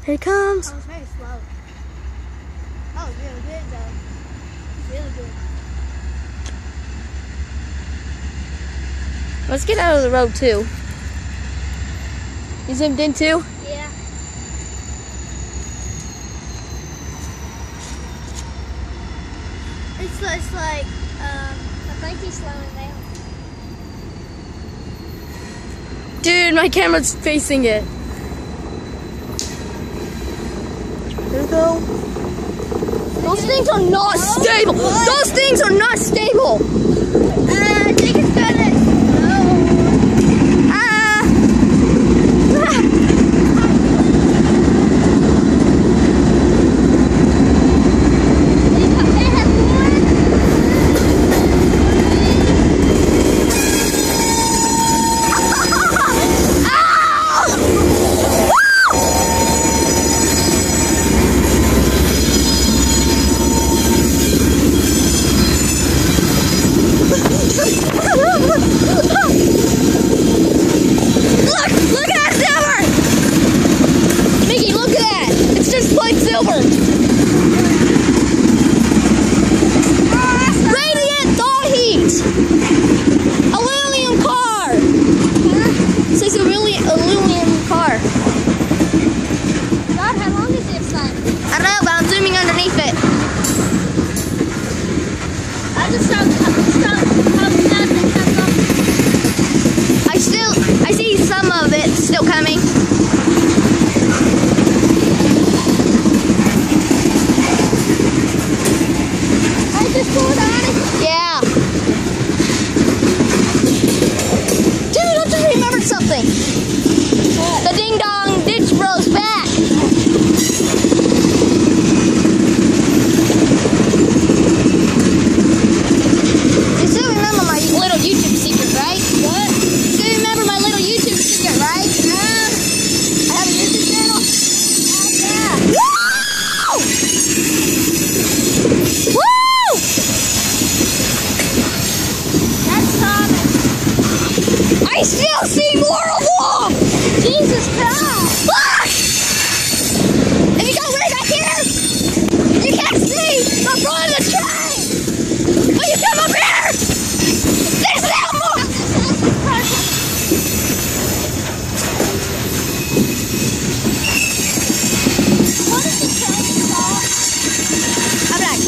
Here it comes. Oh, it's very slow. Oh, it's really good though. It's really good. Let's get out of the road too. You zoomed in too? Yeah. It's like, I think he's slowing down. Dude, my camera's facing it. There we go. Those things are not stable. Those things are not stable. I think it's gonna slow. Look at that silver! Mickey, look at that! It's just plain silver! Radiant thaw heat! Aluminum car! It says aluminum car. God, how long is this thing? I don't know, but I'm zooming underneath it. I just saw nothing comes up. I see some of it still coming. I just pulled on it. Yeah. Dude, I just remembered something. The Ding Dong Ditch Bros back. You still remember my little YouTube secret, right? What? You still remember my little YouTube secret, right? I have a YouTube channel. Yeah. Woo! Woo! That's common. I still see more of them! Jesus Christ. Look! If you go right back here, you can't see the front of the train! But you come up here! There's that more! What is the train called? I'm back.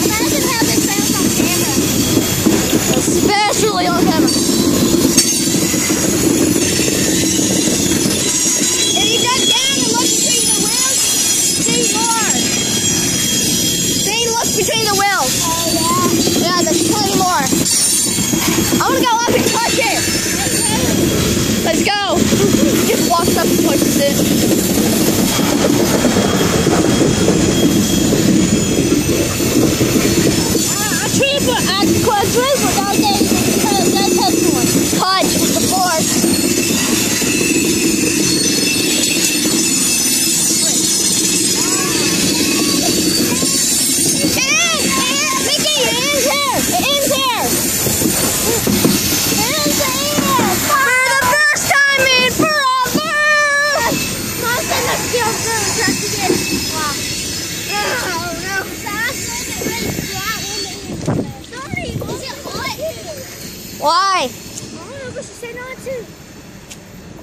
Imagine how this sounds on camera. Especially on camera. If you duck down and look between the wheels, see more. See, look between the wheels. Oh, yeah. Yeah, there's plenty more. I'm gonna go up and touch it. Let's go. Just walks up and touches it. A quadruple down there, that touch one. Touch with the force. Mickey, it ends here. It ends here. For the first time in forever. Why?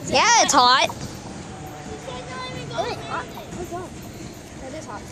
Yeah, it's hot. It is hot.